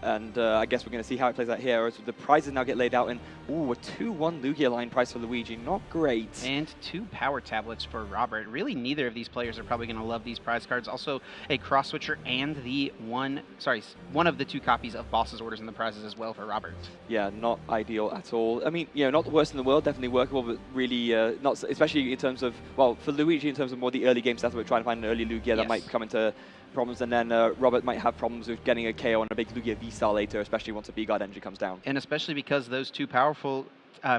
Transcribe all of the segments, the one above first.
And I guess we're going to see how it plays out here as the prizes now get laid out in, ooh, a 2-1 Lugia line price for Luigi. Not great. And 2 power tablets for Robert. Really, neither of these players are probably going to love these prize cards. Also, a cross switcher and the one of the 2 copies of Boss's Orders in the prizes as well for Robert. Yeah, not ideal at all. I mean, you know, not the worst in the world, definitely workable, but really not, especially in terms of, well, for Luigi in terms of more the early game stuff, we're trying to find an early Lugia that might come into problems, and then Robert might have problems with getting a KO on a big Lugia VSTAR later, especially once a V-Guard engine comes down. And especially because those 2 powerful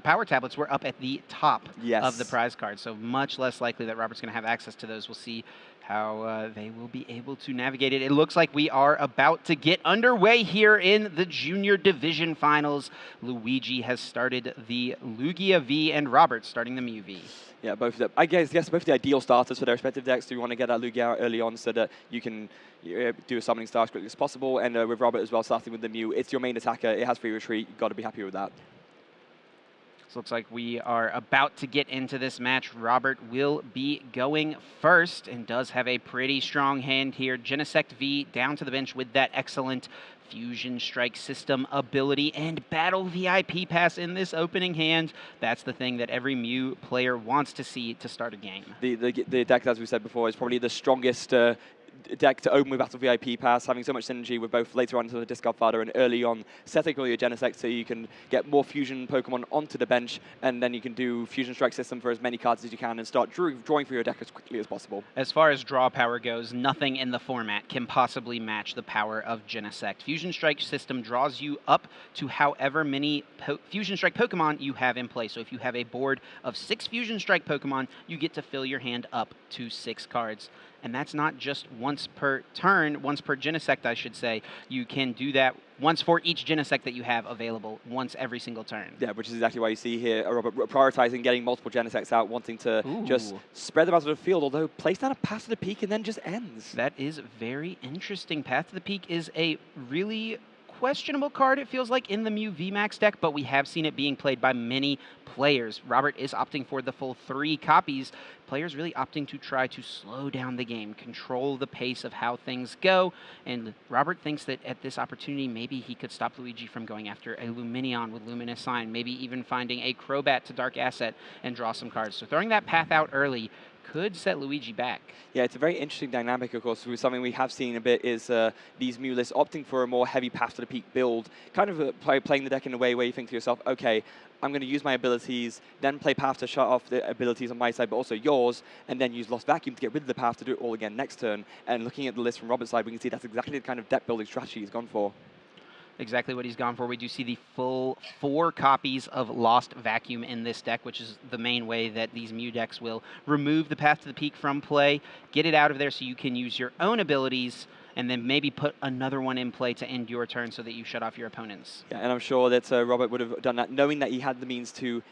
power tablets were up at the top of the prize card, so much less likely that Robert's going to have access to those. We'll see how they will be able to navigate it. It looks like we are about to get underway here in the Junior Division Finals. Luigi has started the Lugia V and Robert starting the Mew V. Yeah, both of them. I guess both the ideal starters for their respective decks. Do you want to get that Lugia out early on so that you can do a summoning star as quickly as possible? And with Robert as well, starting with the Mew, it's your main attacker. It has free retreat. You've got to be happy with that. So looks like we are about to get into this match. Robert will be going first and does have a pretty strong hand here. Genesect V down to the bench with that excellent Fusion Strike system ability and Battle VIP Pass in this opening hand. That's the thing that every Mew player wants to see to start a game. The deck, as we said before, is probably the strongest deck to open with Battle VIP Pass, having so much synergy with both later on into the Discard Fodder and early on setting all your Genesect so you can get more Fusion Pokemon onto the bench, and then you can do Fusion Strike system for as many cards as you can and start drawing for your deck as quickly as possible. As far as draw power goes, nothing in the format can possibly match the power of Genesect. Fusion Strike system draws you up to however many Fusion Strike Pokemon you have in play. So if you have a board of 6 Fusion Strike Pokemon, you get to fill your hand up to 6 cards. And that's not just once per turn, once per Genesect, I should say. You can do that once for each Genesect that you have available, once every single turn. Yeah, which is exactly why you see here Robert prioritizing getting multiple Genesects out, wanting to just spread them out of the field, although place down a Path to the Peak and then just ends. That is very interesting. Path to the Peak is a really questionable card, it feels like, in the Mew VMAX deck, but we have seen it being played by many players. Robert is opting for the full 3 copies. Players really opting to try to slow down the game, control the pace of how things go, and Robert thinks that at this opportunity, maybe he could stop Luigi from going after a Luminion with Luminous Sign, maybe even finding a Crobat to Dark Asset and draw some cards. So throwing that path out early could set Luigi back. Yeah, it's a very interesting dynamic, of course. Something we have seen a bit is these Mew lists opting for a more heavy Path to the Peak build, kind of playing the deck in a way where you think to yourself, okay, I'm going to use my abilities, then play Path to shut off the abilities on my side, but also yours, and then use Lost Vacuum to get rid of the Path to do it all again next turn. And looking at the list from Robert's side, we can see that's exactly the kind of deck building strategy he's gone for. Exactly what he's gone for. We do see the full 4 copies of Lost Vacuum in this deck, which is the main way that these Mew decks will remove the Path to the Peak from play, get it out of there so you can use your own abilities, and then maybe put another one in play to end your turn so that you shut off your opponents. Yeah, and I'm sure that Robert would have done that, knowing that he had the means to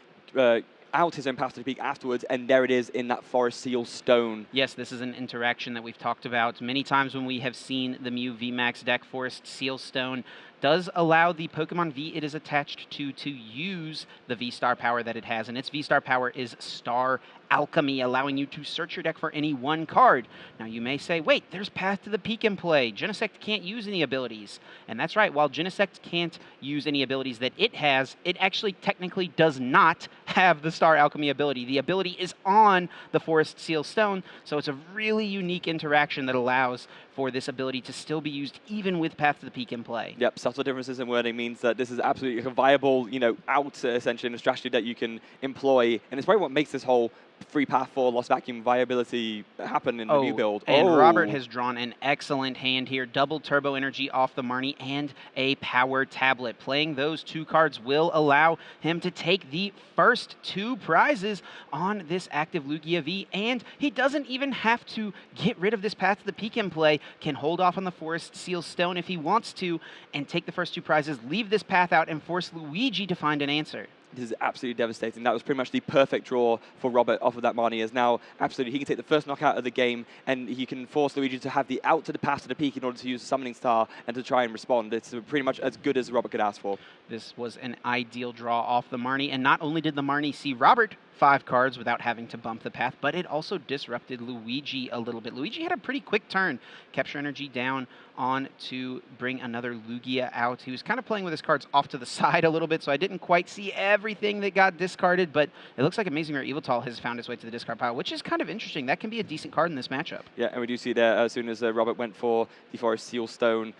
out his own Path to the Peak afterwards, and there it is in that Forest Seal Stone. Yes, this is an interaction that we've talked about many times when we have seen the Mew VMAX deck. Forest Seal Stone does allow the Pokemon V it is attached to use the V-Star power that it has, and its V-Star power is Star Alchemy, allowing you to search your deck for any one card. Now you may say, wait, there's Path to the Peak in play. Genesect can't use any abilities. And that's right, while Genesect can't use any abilities that it has, it actually technically does not have the Star Alchemy ability. The ability is on the Forest Seal Stone, so it's a really unique interaction that allows for this ability to still be used even with Path to the Peak in play. Yep, subtle differences in wording means that this is absolutely a viable, out essentially in a strategy that you can employ, and it's probably what makes this whole free path for Lost Vacuum viability happen in the new build. And Robert has drawn an excellent hand here. Double Turbo Energy off the Marnie and a Power Tablet. Playing those 2 cards will allow him to take the first 2 prizes on this active Lugia V, and he doesn't even have to get rid of this Path to the Peak in play. Can hold off on the Forest Seal Stone if he wants to, and take the first 2 prizes, leave this path out, and force Luigi to find an answer. This is absolutely devastating. That was pretty much the perfect draw for Robert off of that Marnie. Is now absolutely, he can take the first knockout of the game, and he can force Luigi to have the out to the Path to the Peak in order to use the Summoning Star and to try and respond. It's pretty much as good as Robert could ask for. This was an ideal draw off the Marnie, and not only did the Marnie see Robert 5 cards without having to bump the path, but it also disrupted Luigi a little bit. Luigi had a pretty quick turn, kept your energy down on to bring another Lugia out. He was kind of playing with his cards off to the side a little bit, so I didn't quite see everything that got discarded, but it looks like Amazing Rare Eviltal has found its way to the discard pile, which is kind of interesting. That can be a decent card in this matchup. Yeah, and we do see there, as soon as Robert went for the Forest Sealstone,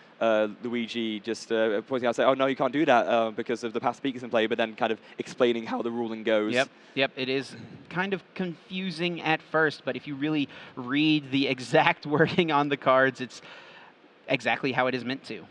Luigi just pointing out, saying, oh, no, you can't do that because of the past speakers in play, but then kind of explaining how the ruling goes. Yep, it is kind of confusing at first, but if you really read the exact wording on the cards, it's exactly how it is meant to.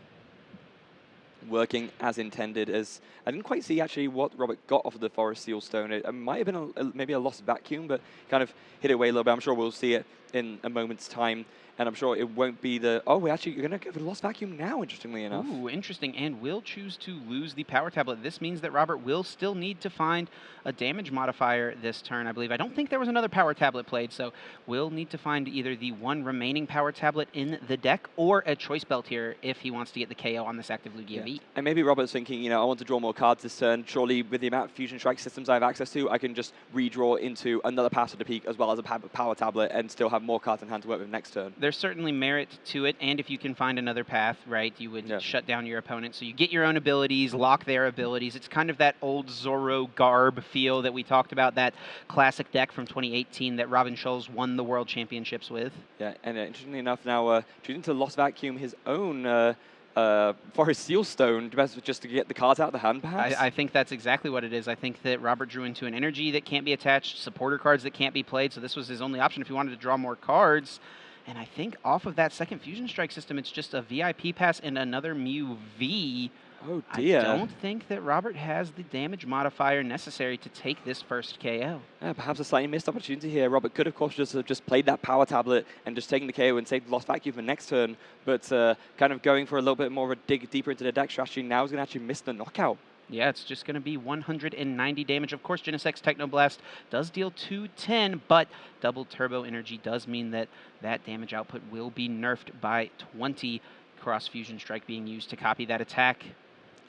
Working as intended. As I didn't quite see actually what Robert got off of the Forest Sealstone. It might have been maybe a lost vacuum, but kind of hit it away a little bit. I'm sure we'll see it in a moment's time. And I'm sure it won't be the, oh, we're actually going to go for the lost vacuum now, interestingly enough. Ooh, interesting. And will choose to lose the power tablet. This means that Robert will still need to find a damage modifier this turn, I believe. I don't think there was another power tablet played, so we'll need to find either the one remaining power tablet in the deck or a choice belt here if he wants to get the KO on this active Lugia V. And maybe Robert's thinking, you know, I want to draw more cards this turn. Surely with the amount of Fusion Strike systems I have access to, I can just redraw into another Pass of the Peak as well as a power tablet and still have more cards in hand to work with next turn. There's certainly merit to it, and if you can find another path, right, you would shut down your opponent. So you get your own abilities, lock their abilities. It's kind of that old Zorro garb feel that we talked about, that classic deck from 2018 that Robin Schulz won the World Championships with. Yeah, and interestingly enough, now choosing to Lost Vacuum his own Forest Sealstone just to get the cards out of the hand, perhaps? I think that's exactly what it is. I think that Robert drew into an energy that can't be attached, supporter cards that can't be played, so this was his only option if he wanted to draw more cards. And I think off of that second Fusion Strike system, it's just a VIP pass and another Mew V. Oh, dear. I don't think that Robert has the damage modifier necessary to take this first KO. Yeah, perhaps a slightly missed opportunity here. Robert could, of course, just played that power tablet and just taken the KO and saved the Lost Vacuum for next turn. But kind of going for a little bit more of a dig deeper into the deck strategy, now is going to actually miss the knockout. Yeah, it's just going to be 190 damage. Of course, Genesec's Technoblast does deal 210, but double turbo energy does mean that that damage output will be nerfed by 20. Cross Fusion Strike being used to copy that attack,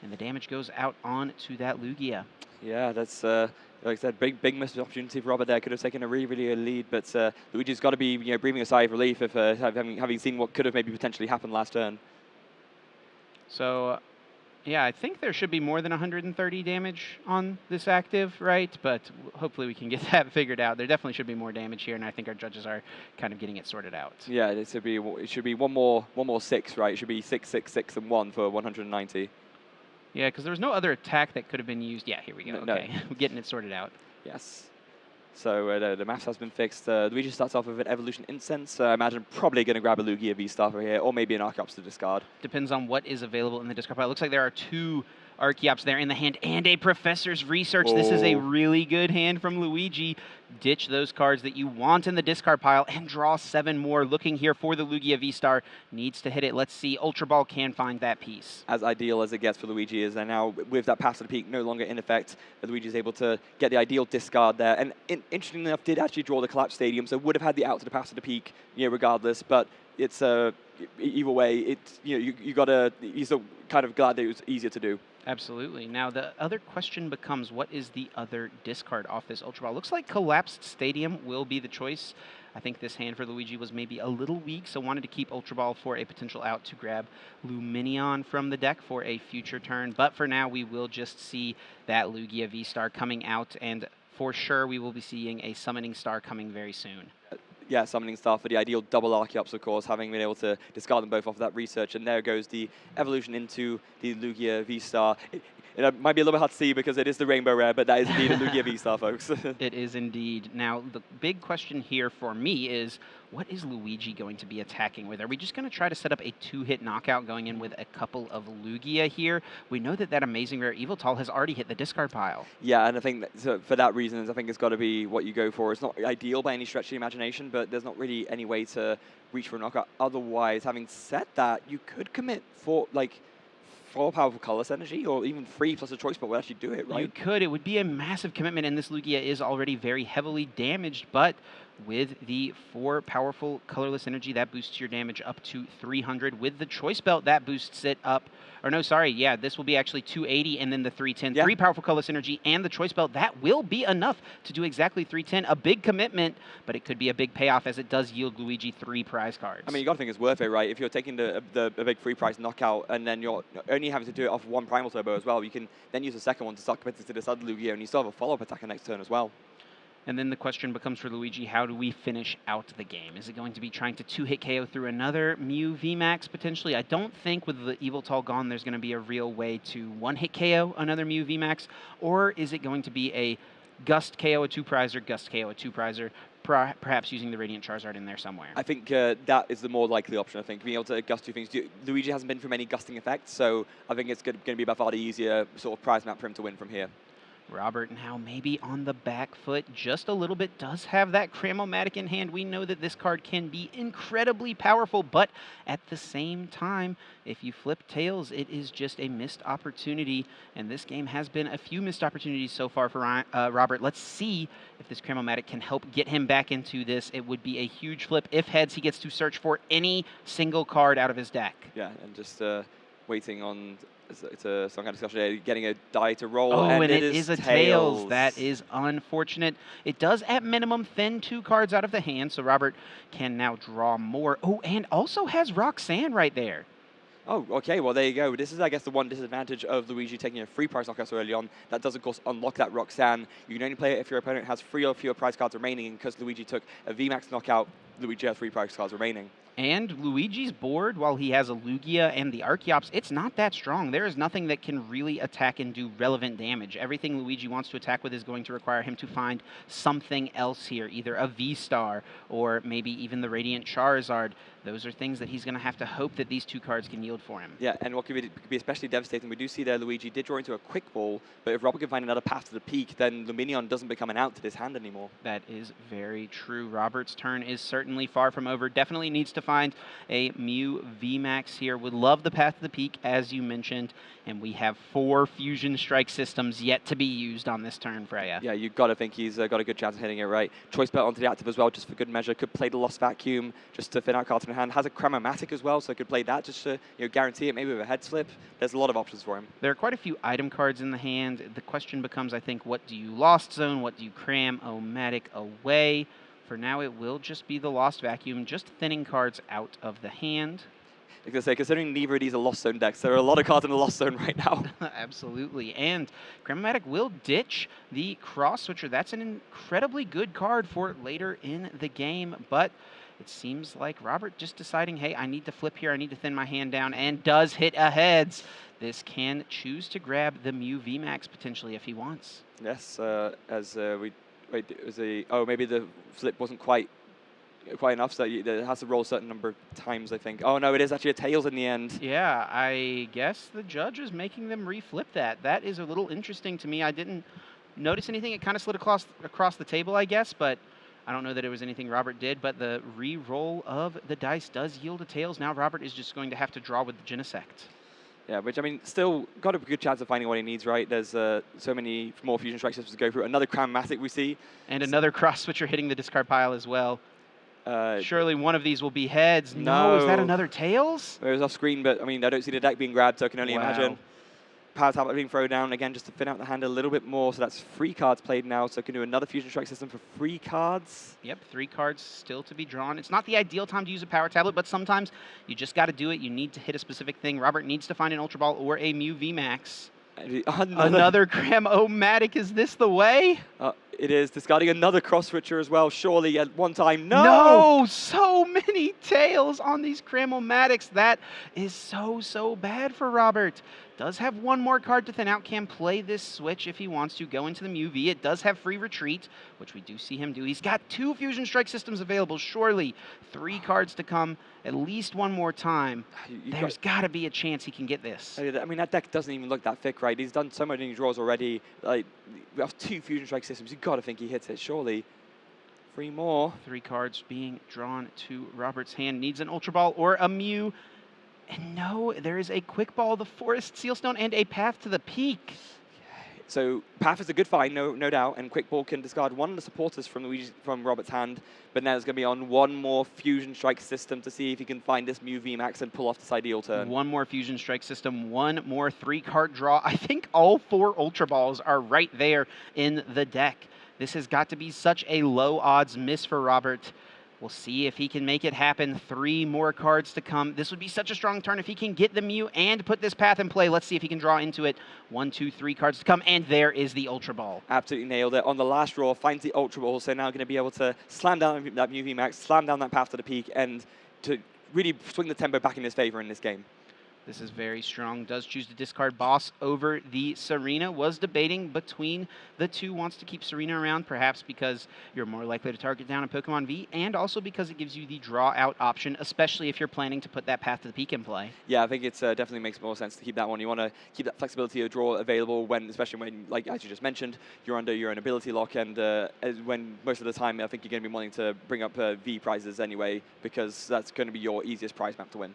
and the damage goes out on to that Lugia. Yeah, that's, like I said, big missed opportunity for Robert there. Could have taken a really lead, but Luigi's got to be breathing a sigh of relief if having seen what could have maybe potentially happened last turn. So, yeah, I think there should be more than 130 damage on this active, right? But hopefully we can get that figured out. There definitely should be more damage here, and I think our judges are kind of getting it sorted out. Yeah, it should be one more 6, right? It should be 6, 6, 6, and 1 for 190. Yeah, because there was no other attack that could have been used. Yeah, here we go. Okay, we're getting it sorted out. Yes. So the maths has been fixed. Luigi starts off with an Evolution Incense. I imagine probably going to grab a Lugia V-Star here, or maybe an Archeops to discard. Depends on what is available in the discard pile. It looks like there are 2 Archeops there in the hand and a Professor's Research. Oh. This is a really good hand from Luigi. Ditch those cards that you want in the discard pile and draw 7 more. Looking here for the Lugia V-Star. Needs to hit it. Let's see. Ultra Ball can find that piece. As ideal as it gets for Luigi is, and now with that Pass of the Peak no longer in effect, Luigi is able to get the ideal discard there. And interestingly enough, did actually draw the Collapse Stadium, so would have had the out to the Pass of the Peak, regardless. But it's either way, it's you're still kind of glad that it was easier to do. Absolutely. Now, the other question becomes, what is the other discard off this Ultra Ball? Looks like Collapsed Stadium will be the choice. I think this hand for Luigi was maybe a little weak, so wanted to keep Ultra Ball for a potential out to grab Luminion from the deck for a future turn. But for now, we will just see that Lugia V-Star coming out, and for sure we will be seeing a Summoning Star coming very soon. Yeah, Summoning Star for the ideal double Archeops, of course, having been able to discard them both off of that research. And there goes the evolution into the Lugia V-Star. It might be a little bit hard to see because it is the Rainbow Rare, but that is indeed a Lugia V-Star, folks. It is indeed. Now, the big question here for me is, what is Luigi going to be attacking with? Are we just going to try to set up a 2-hit knockout going in with a couple of Lugia here? We know that that Amazing Rare Eviltal has already hit the discard pile. Yeah, and I think that, for that reason, I think it's got to be what you go for. It's not ideal by any stretch of the imagination, but there's not really any way to reach for a knockout. Otherwise, having said that, you could commit for, 4 powerful colorless energy, or even 3 plus a choice, but would actually do it, right? You could. It would be a massive commitment, and this Lugia is already very heavily damaged, but with the 4 powerful colorless energy. That boosts your damage up to 300. With the choice belt, that boosts it up. Or no, sorry, yeah, this will be actually 280, and then the 310. Yeah. 3 powerful colorless energy and the choice belt. That will be enough to do exactly 310. A big commitment, but it could be a big payoff as it does yield Luigi 3 prize cards. I mean, you got to think it's worth it, right? If you're taking the big free prize knockout and then you're only having to do it off 1 primal turbo as well, you can then use the second one to start committing to this other Lugia, and you still have a follow-up attack next turn as well. And then the question becomes for Luigi, how do we finish out the game? Is it going to be trying to 2-hit KO through another Mew VMAX potentially? I don't think with the Yveltal gone there's going to be a real way to 1-hit KO another Mew VMAX. Or is it going to be a Gust KO a 2-prizer, Gust KO a 2-prizer, perhaps using the Radiant Charizard in there somewhere? I think that is the more likely option, I think, being able to gust 2 things. Luigi hasn't been from any gusting effects, so I think it's going to be by far the easier sort of prize map for him to win from here. Robert now maybe on the back foot just a little bit, does have that Cram-O-Matic in hand. We know that this card can be incredibly powerful, but at the same time, if you flip tails, it is just a missed opportunity, and this game has been a few missed opportunities so far for Robert. Let's see if this Cram-O-Matic can help get him back into this. It would be a huge flip. If heads, he gets to search for any single card out of his deck. Yeah, and just waiting on some kind of discussion, getting a die to roll. Oh, and it is is a tails. That is unfortunate. It does, at minimum, thin 2 cards out of the hand, so Robert can now draw more. Oh, and also has Roxanne right there. Oh, okay, well, there you go. This is, I guess, the one disadvantage of Luigi taking a free prize knockout so early on. That does, of course, unlock that Roxanne. You can only play it if your opponent has 3 or fewer prize cards remaining, and because Luigi took a VMAX knockout, Luigi has 3 prize cards remaining. And Luigi's board, while he has a Lugia and the Archeops, it's not that strong. There is nothing that can really attack and do relevant damage. Everything Luigi wants to attack with is going to require him to find something else here, either a VSTAR or maybe even the Radiant Charizard. Those are things that he's going to have to hope that these 2 cards can yield for him. Yeah, and what could be especially devastating, we do see there Luigi did draw into a quick ball, but if Robert can find another path to the peak, then Luminion doesn't become an out to this hand anymore. That is very true. Robert's turn is certainly far from over. Definitely needs to find a Mew VMAX here. Would love the path to the peak, as you mentioned, and we have 4 Fusion Strike systems yet to be used on this turn, Freya. Yeah, you've got to think he's got a good chance of hitting it right. Choice Belt onto the active as well, just for good measure. Could play the Lost Vacuum just to thin out cards in hand. Has a Cram-O-Matic as well, so could play that just to guarantee it, maybe with a head slip. There's a lot of options for him. There are quite a few item cards in the hand. The question becomes, I think, what do you Lost Zone? What do you Cram-O-Matic away? For now, it will just be the Lost Vacuum, just thinning cards out of the hand. I was going to say, considering neither of these are Lost Zone decks, there are a lot of cards in the Lost Zone right now. Absolutely. And Cram-O-Matic will ditch the Cross Switcher. That's an incredibly good card for later in the game, but it seems like Robert just deciding, hey, I need to flip here, I need to thin my hand down, and does hit a heads. This can choose to grab the Mew VMAX potentially if he wants. Yes, Wait, maybe the flip wasn't quite enough, so it has to roll a certain number of times, I think. Oh, no, it is actually a tails in the end. Yeah, I guess the judge is making them reflip that. That is a little interesting to me. I didn't notice anything. It kind of slid across the table, I guess, but I don't know that it was anything Robert did. But the re-roll of the dice does yield a tails. Now Robert is just going to have to draw with the Genesect. Yeah, which, I mean, still got a good chance of finding what he needs, right? There's so many more Fusion Strike systems to go through. Another Cram-O-Matic we see. And another Cross Switcher hitting the discard pile as well. Surely one of these will be heads. No, is that another tails? It was off screen, but, I mean, I don't see the deck being grabbed, so I can only imagine. Power Tablet being thrown down, again, just to thin out the hand a little bit more. So that's 3 cards played now, so can do another Fusion Strike system for 3 cards. Yep, 3 cards still to be drawn. It's not the ideal time to use a Power Tablet, but sometimes you just got to do it. You need to hit a specific thing. Robert needs to find an Ultra Ball or a Mew VMAX. Another Cram-O-Matic. Is this the way? It is. Discarding another Cross Switcher as well, surely at one time. No! No! So many tails on these Cram-O-Matics. That is so bad for Robert. Does have 1 more card to thin out. Can play this switch if he wants to. Go into the Mew V. It does have free retreat, which we do see him do. He's got 2 Fusion Strike systems available. Surely 3 cards to come at least 1 more time. There's got to be a chance he can get this. I mean, that deck doesn't even look that thick, right? He's done so many draws already. Like, we have 2 Fusion Strike systems. You've got to think he hits it, surely. 3 more. 3 cards being drawn to Robert's hand. Needs an Ultra Ball or a Mew. And no, there is a Quick Ball, the Forest Sealstone, and a path to the peak. So Path is a good find, no doubt, and Quick Ball can discard one of the supporters from Robert's hand, but now it's going to be on one more Fusion Strike system to see if he can find this Mew VMAX and pull off this ideal turn. One more Fusion Strike system, one more 3-card draw. I think all 4 Ultra Balls are right there in the deck. This has got to be such a low odds miss for Robert. We'll see if he can make it happen. 3 more cards to come. This would be such a strong turn if he can get the Mew and put this Path in play. Let's see if he can draw into it. 1, 2, 3 cards to come, and there is the Ultra Ball. Absolutely nailed it. On the last draw, finds the Ultra Ball, so now going to be able to slam down that Mew VMAX, slam down that Path to the peak, and to really swing the tempo back in his favor in this game. This is very strong. Does choose to discard Boss over the Serena. Was debating between the two. Wants to keep Serena around, perhaps because you're more likely to target down a Pokemon V, and also because it gives you the draw out option, especially if you're planning to put that Path to the Peak in play. Yeah, I think it definitely makes more sense to keep that one. You want to keep that flexibility of draw available when, especially when, like as you just mentioned, you're under your own ability lock, and when most of the time I think you're going to be wanting to bring up V prizes anyway, because that's going to be your easiest prize map to win.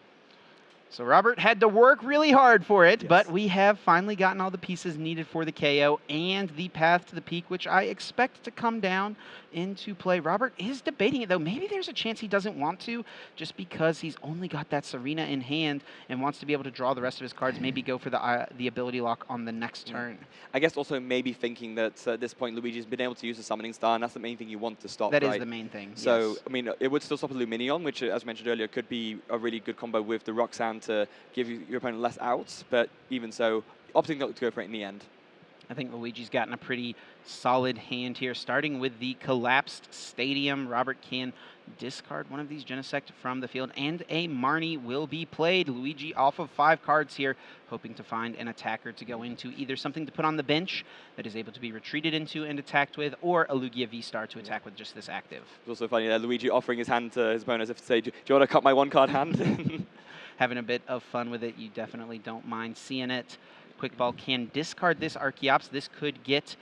So Robert had to work really hard for it, yes. But we have finally gotten all the pieces needed for the KO and the Path to the Peak, which I expect to come down into play. Robert is debating it, though. Maybe there's a chance he doesn't want to, just because he's only got that Serena in hand and wants to be able to draw the rest of his cards, maybe go for the ability lock on the next turn. I guess also maybe thinking that at this point Luigi's been able to use the Summoning Star, and that's the main thing you want to stop, That right? is the main thing, So, yes. I mean, it would still stop a Luminion, which, as mentioned earlier, could be a really good combo with the Roxanne to give your opponent less outs, but even so, opting not to go for it in the end. I think Luigi's gotten a pretty solid hand here, starting with the Collapsed Stadium. Robert can discard one of these Genesect from the field, and a Marnie will be played. Luigi off of 5 cards here, hoping to find an attacker to go into, either something to put on the bench that is able to be retreated into and attacked with, or a Lugia VSTAR to attack with just this active. It's also funny that Luigi offering his hand to his opponent as if to say, do you want to cut my 1-card hand? Having a bit of fun with it. You definitely don't mind seeing it. Quick Ball can discard this Archeops. This could get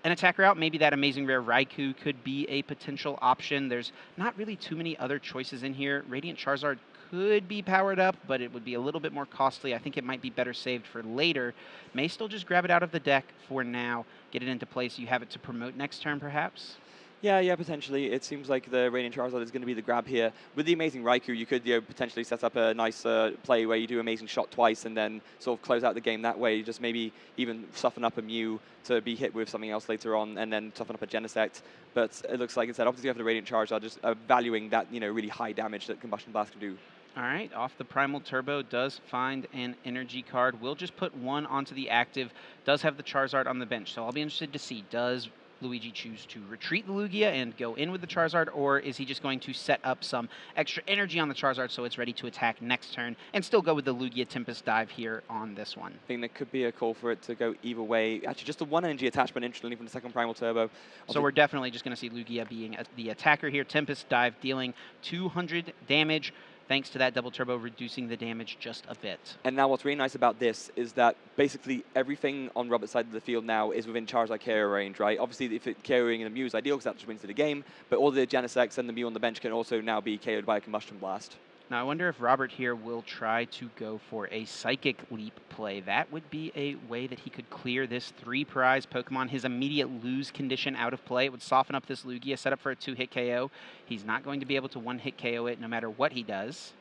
an attacker out. Maybe that amazing rare Raikou could be a potential option. There's not really too many other choices in here. Radiant Charizard could be powered up, but it would be a little bit more costly. I think it might be better saved for later. May still just grab it out of the deck for now, get it into place. So you have it to promote next turn, perhaps? Yeah, potentially. It seems like the Radiant Charizard is going to be the grab here. With the Amazing Raikou, you could potentially set up a nice play where you do Amazing Shot twice and then sort of close out the game that way. Just maybe even soften up a Mew to be hit with something else later on, and then toughen up a Genesect. But it looks like instead, obviously you have the Radiant Charizard, just valuing that really high damage that Combustion Blast can do. All right, off the Primal Turbo, does find an energy card. We'll just put 1 onto the active. Does have the Charizard on the bench, so I'll be interested to see, does Luigi choose to retreat the Lugia and go in with the Charizard, or is he just going to set up some extra energy on the Charizard so it's ready to attack next turn and still go with the Lugia Tempest Dive here on this one? I think there could be a call for it to go either way. Actually, just the 1 energy attachment instantly from the second Primal Turbo. So we're definitely just going to see Lugia being the attacker here. Tempest Dive dealing 200 damage. Thanks to that double turbo, reducing the damage just a bit. And now what's really nice about this is that basically everything on Robert's side of the field now is within Charizard KO range, right? Obviously, if it KOing the Mew is ideal because that just wins the game, but all the Genesects and the Mew on the bench can also now be KO'd by a Combustion Blast. Now, I wonder if Robert here will try to go for a Psychic Leap play. That would be a way that he could clear this 3-prize Pokemon, his immediate lose condition out of play. It would soften up this Lugia, set up for a 2-hit KO. He's not going to be able to 1-hit KO it no matter what he does.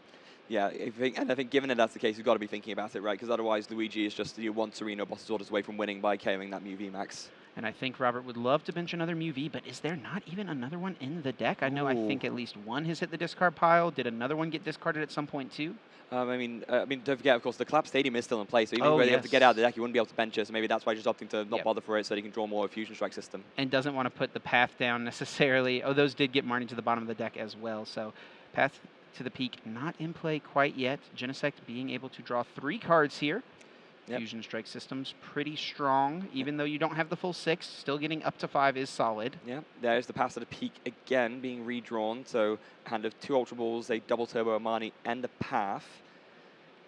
Yeah, I think given that that's the case, you've got to be thinking about it, right? Because otherwise, Luigi is just one Serena Boss's Orders away from winning by KOing that Mew VMAX. And I think Robert would love to bench another Mew V, but is there not even another one in the deck? I know I think at least one has hit the discard pile. Did another one get discarded at some point too? I mean, don't forget, of course, the Collapse Stadium is still in place, so even if you have to get out of the deck, you wouldn't be able to bench it, so maybe that's why he's just opting to not bother for it so that he can draw more Fusion Strike system. And doesn't want to put the Path down necessarily. Oh, those did get Marnie to the bottom of the deck as well, so Path to the Peak not in play quite yet. Genesect being able to draw 3 cards here. Yep. Fusion Strike system's pretty strong, even though you don't have the full 6. Still getting up to 5 is solid. Yeah, there's the Path to the Peak again being redrawn. So a hand of 2 Ultra Balls, a double Turbo Armani, and a Path.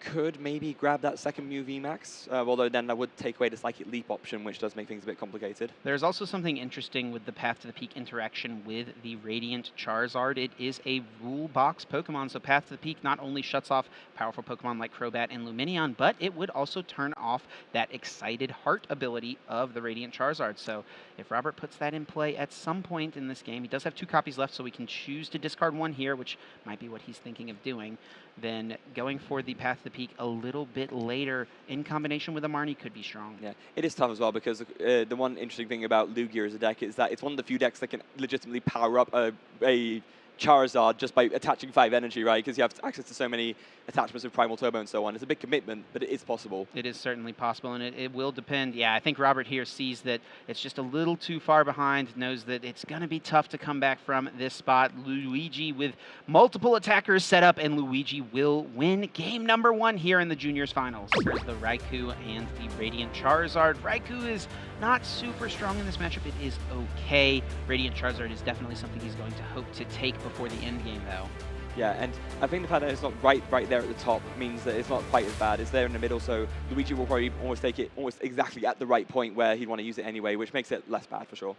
could maybe grab that second Mew VMAX, although then that would take away the Psychic Leap option, which does make things a bit complicated. There's also something interesting with the Path to the Peak interaction with the Radiant Charizard. It is a rule box Pokemon, so Path to the Peak not only shuts off powerful Pokemon like Crobat and Lumineon, but it would also turn off that Excited Heart ability of the Radiant Charizard. So if Robert puts that in play at some point in this game, he does have 2 copies left, so we can choose to discard 1 here, which might be what he's thinking of doing. Then going for the Path to the Peak a little bit later in combination with a Marnie could be strong. Yeah, it is tough as well because the one interesting thing about Lugia as a deck is that it's one of the few decks that can legitimately power up a Charizard just by attaching 5 energy, right? Because you have access to so many attachments with Primal Turbo and so on. It's a big commitment, but it is possible. It is certainly possible, and it will depend. Yeah, I think Robert here sees that it's just a little too far behind, knows that it's going to be tough to come back from this spot. Luigi with multiple attackers set up, and Luigi will win game number 1 here in the Juniors Finals. There's the Raikou and the Radiant Charizard. Raikou is not super strong in this matchup. It is okay. Radiant Charizard is definitely something he's going to hope to take before the end game, though. Yeah, and I think the fact that it's not right there at the top means that it's not quite as bad. It's there in the middle, so Luigi will probably almost take it almost exactly at the right point where he'd want to use it anyway, which makes it less bad for sure.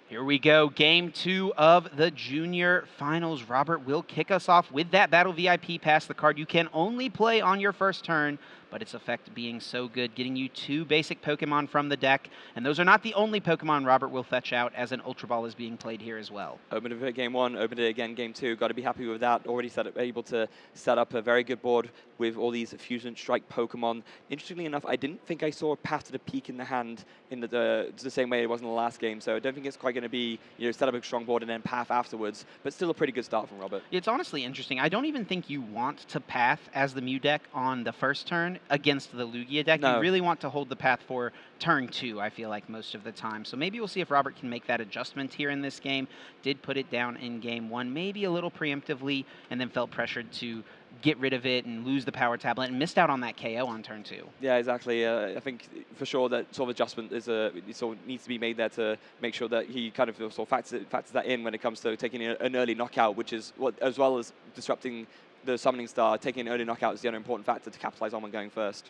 Here we go, game 2 of the Junior Finals. Robert will kick us off with that Battle VIP Pass, the card you can only play on your first turn, but its effect being so good, getting you 2 basic Pokemon from the deck. And those are not the only Pokemon Robert will fetch out, as an Ultra Ball is being played here as well. Opened it game 1, opened it again game 2. Got to be happy with that. Already able to set up a very good board with all these Fusion Strike Pokemon. Interestingly enough, I didn't think I saw a Path to the Peak in the hand in the same way it was in the last game, so I don't think it's quite going to be, set up a strong board and then Path afterwards, but still a pretty good start from Robert. It's honestly interesting. I don't even think you want to Path as the Mew deck on the first turn against the Lugia deck. No. You really want to hold the Path for turn 2, I feel like, most of the time. So maybe we'll see if Robert can make that adjustment here in this game. Did put it down in game 1, maybe a little preemptively, and then felt pressured to get rid of it and lose the power tablet and missed out on that KO on turn 2. Yeah, exactly. I think for sure that sort of adjustment is sort of needs to be made there to make sure that he kind of sort of factors that in when it comes to taking an early knockout, which is as well as disrupting the Summoning Star, taking an early knockout is the other important factor to capitalize on when going first.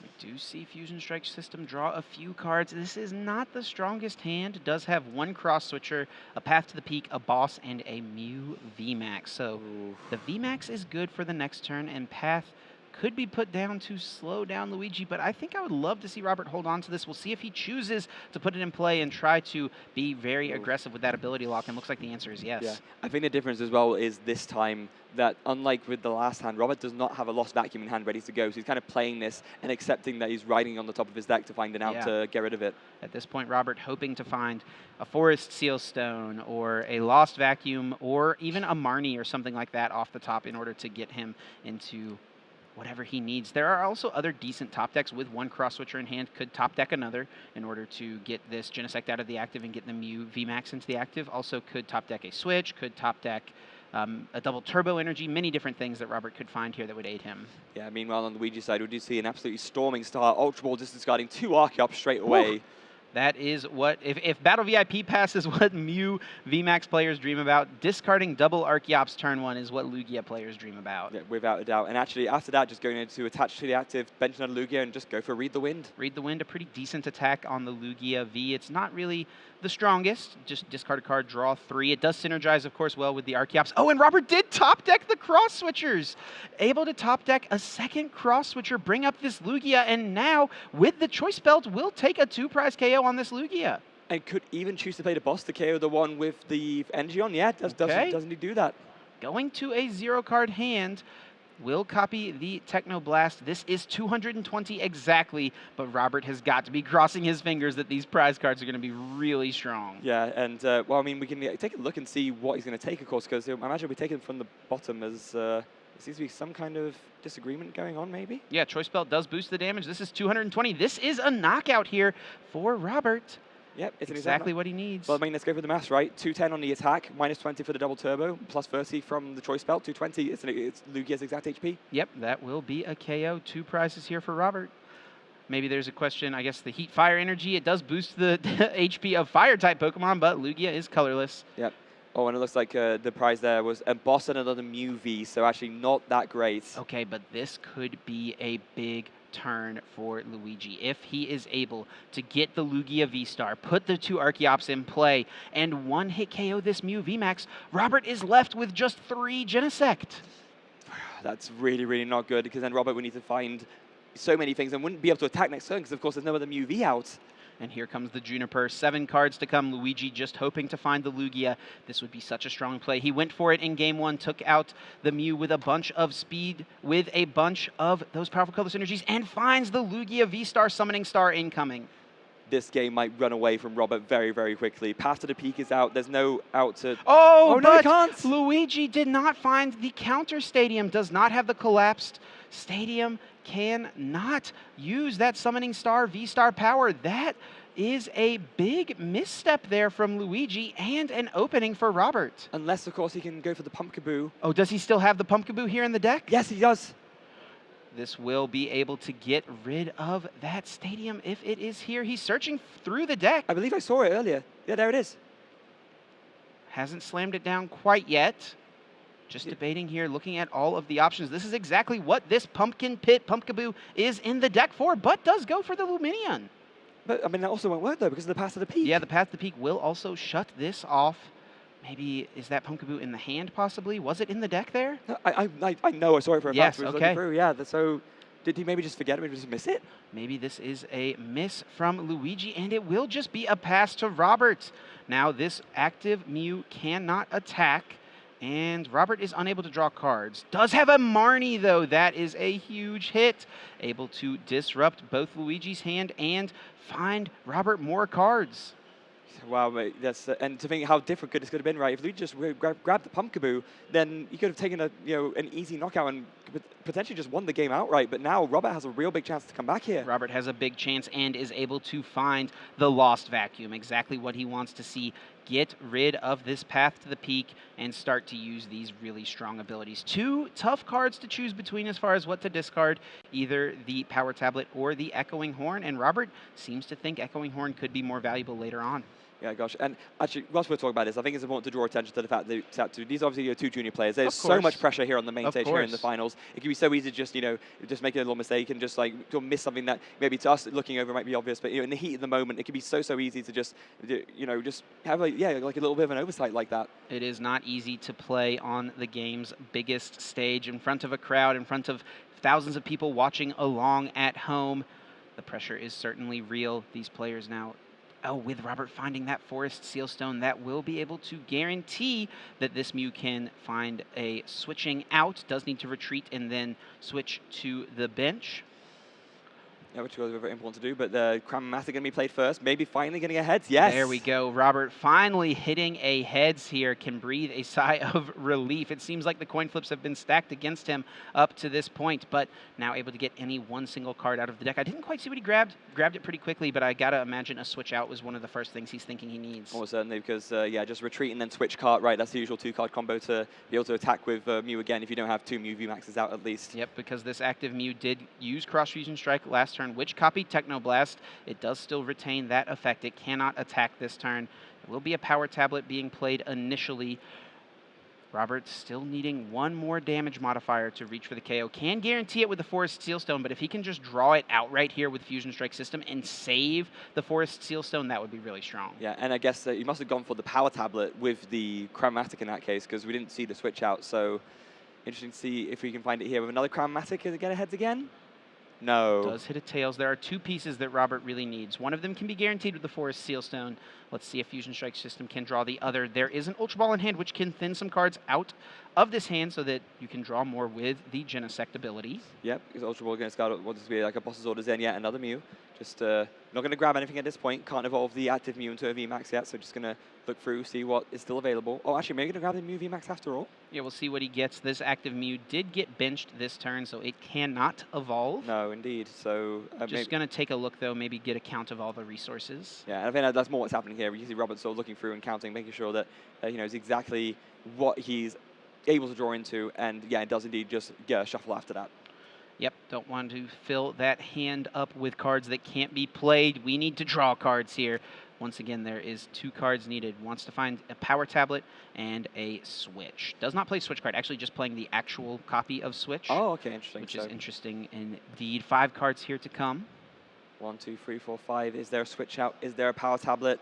We do see Fusion Strike System draw a few cards. This is not the strongest hand. It does have 1 Cross Switcher, a Path to the Peak, a Boss, and a Mew VMAX. So the VMAX is good for the next turn, and Path could be put down to slow down Luigi, but I think I would love to see Robert hold on to this. We'll see if he chooses to put it in play and try to be very aggressive with that ability lock, and looks like the answer is yes. Yeah. I think the difference as well is this time that, unlike with the last hand, Robert does not have a Lost Vacuum in hand ready to go, so he's kind of playing this and accepting that he's riding on the top of his deck to find an out to get rid of it. At this point, Robert hoping to find a Forest Sealstone or a Lost Vacuum or even a Marnie or something like that off the top in order to get him into whatever he needs. There are also other decent top decks with 1 Cross Switcher in hand. Could top deck another in order to get this Genesect out of the active and get the Mew VMAX into the active. Also could top deck a Switch, could top deck a double Turbo Energy, many different things that Robert could find here that would aid him. Yeah, meanwhile on the Luigi side, we do see an absolutely storming start. Ultra Ball just discarding 2 Archeops straight away. Woo. That is what, if Battle VIP Pass is what Mew VMAX players dream about, discarding double Archeops turn 1 is what Lugia players dream about. Yeah, without a doubt. And actually, after that, just going in to attach to the active, bench another Lugia, and just go for Read the Wind. Read the Wind, a pretty decent attack on the Lugia V. It's not really the strongest. Just discard a card, draw 3. It does synergize, of course, well with the Archeops. Oh, and Robert did top deck the Cross Switchers. Able to top deck a second Cross Switcher, bring up this Lugia, and now, with the Choice Belt, will take a 2-prize KO on this Lugia. And could even choose to play the boss to KO the one with the energy on. Yeah, doesn't he do that? Going to a 0-card hand. Will copy the Techno Blast. This is 220 exactly, but Robert has got to be crossing his fingers that these prize cards are going to be really strong. Yeah, and well, I mean, we can take a look and see what he's going to take, of course, because I imagine we're taking from the bottom as there seems to be some kind of disagreement going on, maybe? Yeah, Choice Belt does boost the damage. This is 220. This is a knockout here for Robert. Yep, it's exactly what he needs. Well, I mean, let's go for the maths, right? 210 on the attack, minus 20 for the double turbo, plus 30 from the Choice Belt, 220. It's Lugia's exact HP. Yep, that will be a KO. 2 prizes here for Robert. Maybe there's a question, I guess the Heat Fire Energy, it does boost the HP of Fire-type Pokemon, but Lugia is colorless. Yep. Oh, and it looks like the prize there was a boss and another Mew V, so actually not that great. Okay, but this could be a big turn for Luigi. If he is able to get the Lugia V-Star, put the 2 Archeops in play, and one-hit KO this Mew VMAX, Robert is left with just 3 Genesect. That's really, really not good, because then Robert would need to find so many things and wouldn't be able to attack next turn, because of course there's no other Mew V out. And here comes the Juniper. 7 cards to come. Luigi just hoping to find the Lugia. This would be such a strong play. He went for it in game 1, took out the Mew with a bunch of speed, with a bunch of those powerful color synergies, and finds the Lugia V-Star Summoning Star incoming. This game might run away from Robert very, very quickly. Path to the Peak is out. There's no out to... Oh, no, he but can't! Luigi did not find the counter stadium, does not have the collapsed stadium, cannot use that Summoning Star V-Star power. That is a big misstep there from Luigi and an opening for Robert. Unless, of course, he can go for the Pumpkaboo. Oh, does he still have the Pumpkaboo here in the deck? Yes, he does. This will be able to get rid of that stadium if it is here. He's searching through the deck. I believe I saw it earlier. Yeah, there it is. Hasn't slammed it down quite yet. Just debating here, looking at all of the options. This is exactly what this Pumpkin Pit Pumpkaboo is in the deck for, but does go for the Luminion. But, I mean, that also won't work, though, because of the Path to the Peak. Yeah, the Path to the Peak will also shut this off. Maybe, is that Pumpkaboo in the hand, possibly? Was it in the deck there? No, I know I saw it for a yes, fact. okay. Through. Yeah, so did he maybe just forget it, maybe just miss it? Maybe this is a miss from Luigi, and it will just be a pass to Robert. Now, this active Mew cannot attack, and Robert is unable to draw cards. Does have a Marnie, though. That is a huge hit. Able to disrupt both Luigi's hand and find Robert more cards. Wow, mate, that's and to think how different this could have been, right? If Luigi just grabbed the Pumpkaboo, then he could have taken an easy knockout and potentially just won the game outright. But now Robert has a real big chance to come back here. Robert has a big chance and is able to find the Lost Vacuum, exactly what he wants to see. Get rid of this Path to the Peak and start to use these really strong abilities. 2 tough cards to choose between as far as what to discard, either the Power Tablet or the Echoing Horn, and Robert seems to think Echoing Horn could be more valuable later on. Yeah, gosh. And actually, whilst we're talking about this, I think it's important to draw attention to the fact that these obviously are 2 junior players. There's so much pressure here on the main stage here in the finals. It can be so easy to just make a little mistake and just miss something that maybe to us looking over might be obvious, but in the heat of the moment, it can be so easy to just have like a little bit of an oversight like that. It is not easy to play on the game's biggest stage in front of a crowd, in front of thousands of people watching along at home. The pressure is certainly real. These players now, with Robert finding that Forest Sealstone, that will be able to guarantee that this Mew can find a switching out. Does need to retreat and then switch to the bench. Yeah, which was very important to do, but the Chromatic going to be played first. Maybe finally getting a heads, yes. There we go. Robert finally hitting a heads here, can breathe a sigh of relief. It seems like the coin flips have been stacked against him up to this point, but now able to get any one single card out of the deck. I didn't quite see what he grabbed. Grabbed it pretty quickly, but I got to imagine a switch out was one of the first things he's thinking he needs. Almost certainly, because, just retreat and then switch card, right? That's the usual 2-card combo to be able to attack with Mew again if you don't have 2 Mew VMAXs out at least. Yep, because this active Mew did use Cross Fusion Strike last turn, which copied Technoblast. It does still retain that effect. It cannot attack this turn. There will be a Power Tablet being played initially. Robert still needing 1 more damage modifier to reach for the KO. Can guarantee it with the Forest Sealstone, but if he can just draw it outright here with Fusion Strike System and save the Forest Sealstone, that would be really strong. Yeah, and I guess he must have gone for the Power Tablet with the Chromatic in that case, because we didn't see the switch out. So interesting to see if we can find it here with another Chromatic to get aheads again. No. Does hit a tails. There are 2 pieces that Robert really needs. One of them can be guaranteed with the Forest Sealstone. Let's see if Fusion Strike System can draw the other. There is an Ultra Ball in hand, which can thin some cards out of this hand so that you can draw more with the Genesect ability. Yep, because Ultra Ball against Scarlet wants to be like a boss's orders in yet another Mew. Just not going to grab anything at this point. Can't evolve the active Mew into a VMAX yet, so just going to look through, see what is still available. Oh, actually, maybe going to grab the Mew VMAX after all. Yeah, we'll see what he gets. This active Mew did get benched this turn, so it cannot evolve. No, indeed. So just going to take a look, though, maybe get a count of all the resources. Yeah, and I think that's more what's happening here. You see Robert sort of looking through and counting, making sure that he knows exactly what he's able to draw into, and yeah, it does indeed just shuffle after that. Yep, don't want to fill that hand up with cards that can't be played. We need to draw cards here. Once again, there is 2 cards needed. Wants to find a power tablet and a switch. Does not play switch card, actually just playing the actual copy of switch. Oh, okay, interesting. Which is interesting indeed. 5 cards here to come. 1, 2, 3, 4, 5. Is there a switch out? Is there a power tablet?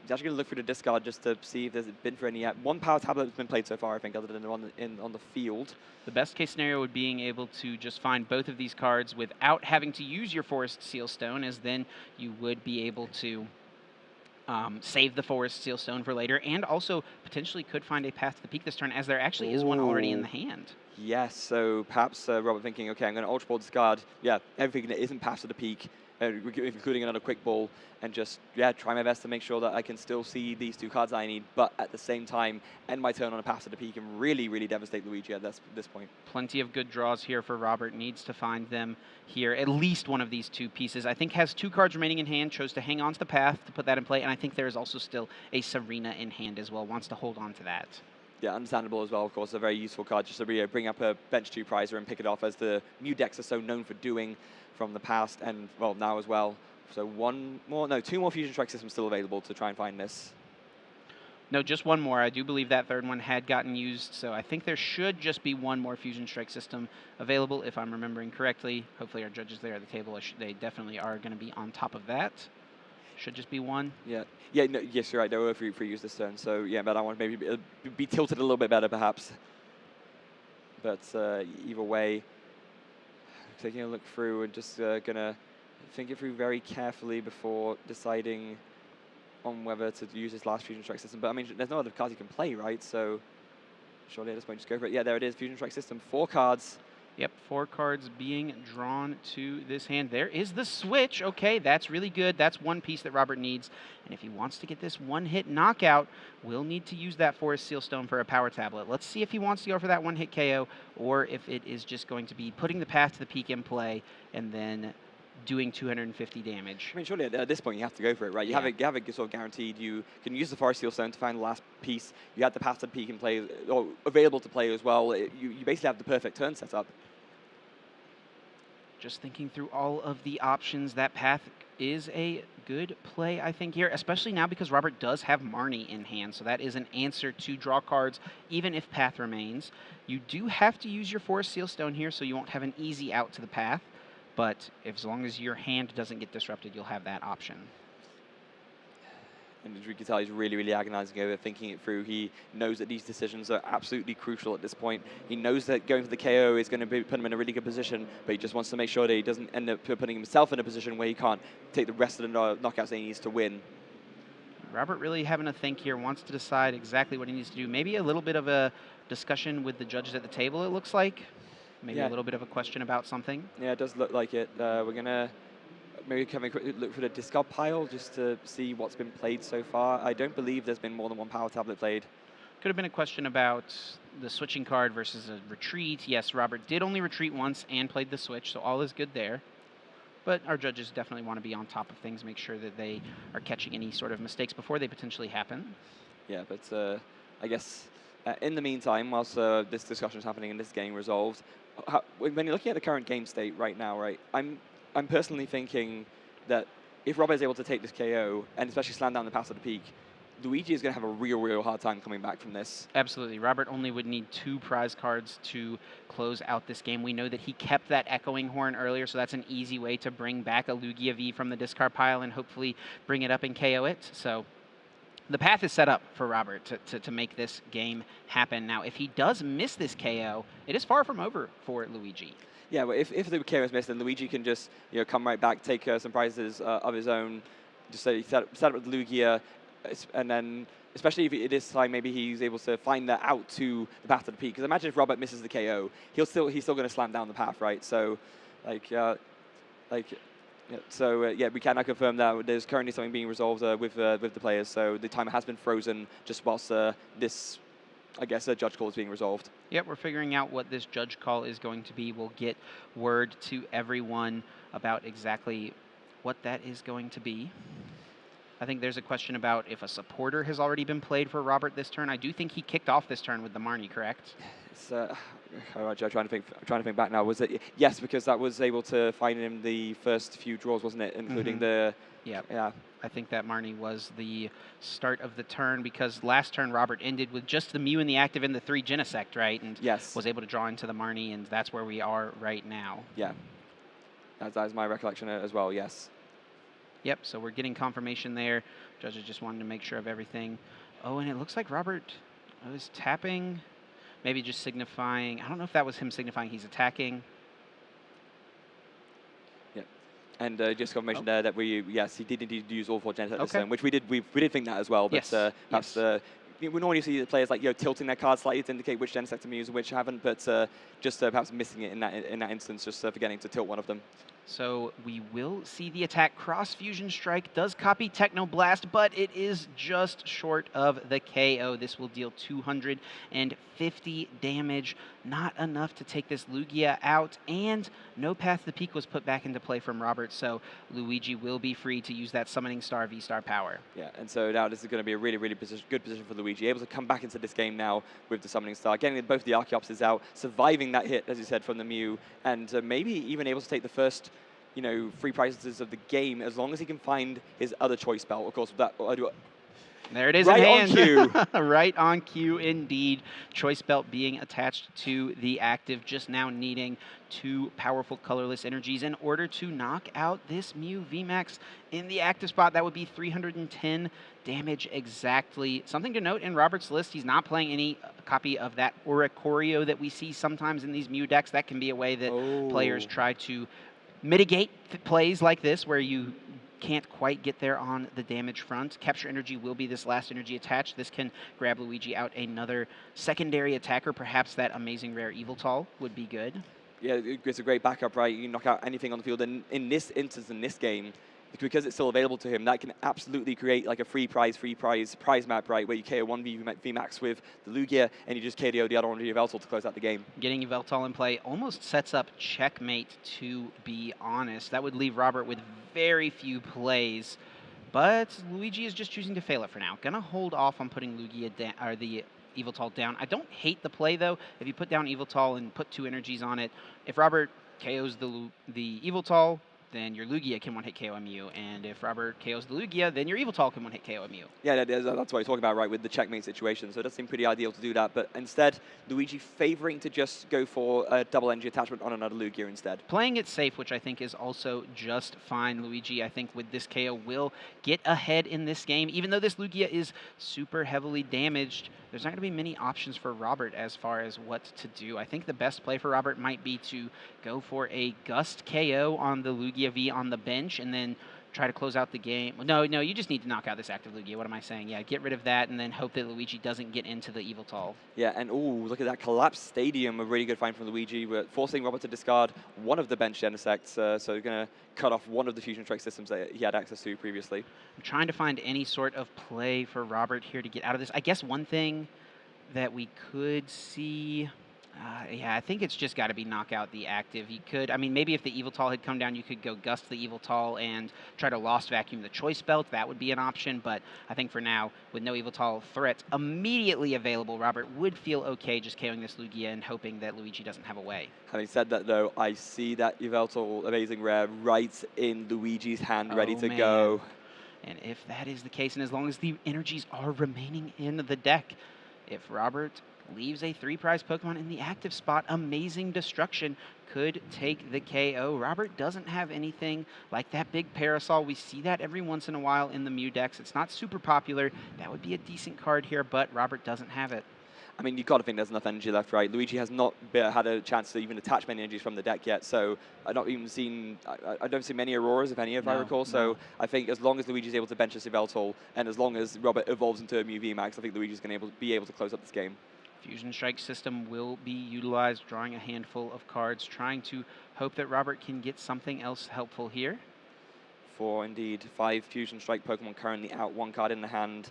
He's actually going to look through the discard just to see if there's been for any yet. 1 power tablet has been played so far, I think, other than the one on the field. The best case scenario would being able to just find both of these cards without having to use your Forest Sealstone, as then you would be able to save the Forest Sealstone for later, and also potentially could find a path to the peak this turn, as there actually is one already in the hand. Yes, so perhaps Robert thinking, okay, I'm going to Ultra Ball discard, everything that isn't path to the peak, including another quick ball, and just, try my best to make sure that I can still see these 2 cards I need, but at the same time, end my turn on a path to the peak and really, really devastate Luigi at this point. Plenty of good draws here for Robert. Needs to find them here. At least one of these 2 pieces. I think has 2 cards remaining in hand, chose to hang on to the path to put that in play, and I think there is also still a Serena in hand as well, wants to hold on to that. Yeah, understandable as well, of course, a very useful card just to bring up a bench 2 prizer and pick it off, as the Mew decks are so known for doing from the past and, well, now as well. So 2 more Fusion Strike Systems still available to try and find this. No, just 1 more. I do believe that 3rd one had gotten used, so I think there should just be 1 more Fusion Strike System available, if I'm remembering correctly. Hopefully our judges there at the table, they definitely are going to be on top of that. Should just be 1. No, yes, you're right. There were 3 use this turn, so but I want to maybe be tilted a little bit better, perhaps. But either way, taking a look through and just gonna think it through very carefully before deciding on whether to use this last Fusion Strike System. But I mean, there's no other cards you can play, right? So surely at this point, just go for it. Yeah, there it is, Fusion Strike System, 4 cards. Yep, 4 cards being drawn to this hand. There is the switch. Okay, that's really good. That's 1 piece that Robert needs. And if he wants to get this 1-hit knockout, we'll need to use that Forest Sealstone for a power tablet. Let's see if he wants to go for that 1-hit KO, or if it is just going to be putting the path to the peak in play and then doing 250 damage. I mean, surely at this point you have to go for it, right? You have it sort of guaranteed. You can use the Forest Sealstone to find the last piece. You have the path to the peak in play, or available to play as well. You basically have the perfect turn set up. Just thinking through all of the options, that path is a good play, I think, here, especially now because Robert does have Marnie in hand, so that is an answer to draw cards, even if path remains. You do have to use your Forest Sealstone here, so you won't have an easy out to the path, but as long as your hand doesn't get disrupted, you'll have that option. And as we can tell, he's really, really agonizing over thinking it through. He knows that these decisions are absolutely crucial at this point. He knows that going for the KO is going to put him in a really good position, but he just wants to make sure that he doesn't end up putting himself in a position where he can't take the rest of the knockouts that he needs to win. Robert really having to think here, wants to decide exactly what he needs to do. Maybe a little bit of a discussion with the judges at the table, it looks like. Maybe a little bit of a question about something. Yeah, it does look like it. We're going to maybe have a quick look for the discard pile just to see what's been played so far. I don't believe there's been more than 1 power tablet played. Could have been a question about the switching card versus a retreat. Yes, Robert did only retreat once and played the switch, so all is good there. But our judges definitely want to be on top of things, make sure that they are catching any sort of mistakes before they potentially happen. Yeah, but I guess in the meantime, whilst this discussion is happening and this getting resolved, when you're looking at the current game state right now, right, I'm personally thinking that if Robert is able to take this KO, and especially slam down the pass at the peak, Luigi is going to have a real hard time coming back from this. Absolutely. Robert only would need 2 prize cards to close out this game. We know that he kept that Echoing Horn earlier, so that's an easy way to bring back a Lugia V from the discard pile and hopefully bring it up and KO it. So the path is set up for Robert to make this game happen. Now, if he does miss this KO, it is far from over for Luigi. Yeah, but if the KO is missed, then Luigi can just come right back, take some prizes of his own, just set up with Lugia, and then especially if it is time, maybe he's able to find that out to the path to the peak. Because imagine if Robert misses the KO, he's still going to slam down the path, right? So, we can now confirm that there's currently something being resolved with the players. So the timer has been frozen just whilst this, I guess, a judge call is being resolved. Yep, we're figuring out what this judge call is going to be. We'll get word to everyone about exactly what that is going to be. I think there's a question about if a supporter has already been played for Robert this turn. I do think he kicked off this turn with the Marnie, correct? It's, I'm trying to think back now. Was it yes? Because that was able to find him the first few draws, wasn't it? Including the yeah. I think that Marnie was the start of the turn because last turn Robert ended with just the Mew and the active and the 3 Genesect, right? And yes, was able to draw into the Marnie, and that's where we are right now. Yeah, that is my recollection as well. Yes. Yep. So we're getting confirmation there. Judges just wanted to make sure of everything. Oh, and it looks like Robert was tapping, maybe just signifying. I don't know if that was him signifying he's attacking. And just confirmation there that yes, he did indeed use all 4 Genesect this Okay. turn, which we did think that as well. But Yes. perhaps we normally see the players like tilting their cards slightly to indicate which Genesect to use and which haven't, but just perhaps missing it in that instance, just forgetting to tilt one of them. So we will see the attack. Cross Fusion Strike does copy Techno Blast, but it is just short of the KO. This will deal 250 damage. Not enough to take this Lugia out, and no Path to the Peak was put back into play from Robert, so Luigi will be free to use that Summoning Star VSTAR power. Yeah, and so now this is going to be a really, really good position for Luigi. Able to come back into this game now with the Summoning Star, getting both the Archeopses out, surviving that hit, as you said, from the Mew, and maybe even able to take the first free prizes of the game, as long as he can find his other choice belt. Of course, there it is right in hand. on cue. Right on cue, indeed. Choice belt being attached to the active, just now needing 2 powerful colorless energies in order to knock out this Mew VMAX in the active spot. That would be 310 damage exactly. Something to note in Robert's list, he's not playing any copy of that Oricorio that we see sometimes in these Mew decks. That can be a way that players try to mitigate plays like this where you can't quite get there on the damage front. Capture Energy will be this last energy attached. This can grab Luigi out another secondary attacker. Perhaps that amazing rare Yveltal would be good. Yeah, it's a great backup, right? You can knock out anything on the field. And in this instance, in this game, because it's still available to him, that can absolutely create like a free prize map, right, where you KO one VMAX with the Lugia, and you just KO the other one with Yveltal to close out the game. Getting Yveltal in play almost sets up checkmate, to be honest. That would leave Robert with very few plays, but Luigi is just choosing to fail it for now. Gonna hold off on putting Lugia down, or the Yveltal down. I don't hate the play, though. If you put down Yveltal and put 2 energies on it, if Robert KOs the Yveltal, then your Lugia can one-hit KO Mew, and if Robert KOs the Lugia, then your Yveltal can one-hit KO Mew. Yeah, that's what you're talking about, right, with the checkmate situation. So it does seem pretty ideal to do that, but instead, Luigi favoring to just go for a double energy attachment on another Lugia instead. Playing it safe, which I think is also just fine. Luigi, I think, with this KO will get ahead in this game. Even though this Lugia is super heavily damaged, there's not going to be many options for Robert as far as what to do. I think the best play for Robert might be to go for a Gust KO on the Lugia V on the bench and then try to close out the game. No, you just need to knock out this active Lugia. What am I saying? Yeah, get rid of that and then hope that Luigi doesn't get into the Yveltal. Yeah, and look at that Collapsed Stadium, a really good find from Luigi, forcing Robert to discard one of the bench Genesects, so going to cut off one of the Fusion Strike systems that he had access to previously. I'm trying to find any sort of play for Robert here to get out of this. I guess one thing that we could see... yeah, I think it's just got to be knock out the active. You could, I mean, maybe if the Yveltal had come down, you could go Gust the Yveltal and try to Lost Vacuum the Choice Belt. That would be an option, but I think for now, with no Yveltal threat immediately available, Robert would feel okay just KOing this Lugia and hoping that Luigi doesn't have a way. Having said that, though, I see that Yveltal Amazing Rare right in Luigi's hand, ready to go. And if that is the case, and as long as the energies are remaining in the deck, if Robert leaves a 3-prize Pokemon in the active spot, Amazing Destruction could take the KO. Robert doesn't have anything like that big Parasol. We see that every once in a while in the Mew decks. It's not super popular. That would be a decent card here, but Robert doesn't have it. I mean, you've got to think there's enough energy left, right? Luigi has not had a chance to even attach many energies from the deck yet, so I don't see many Auroras, if any, if I recall. So I think as long as Luigi's able to bench his Yveltal, and as long as Robert evolves into a Mew VMAX, I think Luigi's going to be able to close up this game. Fusion Strike system will be utilized, drawing a handful of cards, trying to hope that Robert can get something else helpful here. 4, indeed. 5 Fusion Strike Pokemon currently out, 1 card in the hand.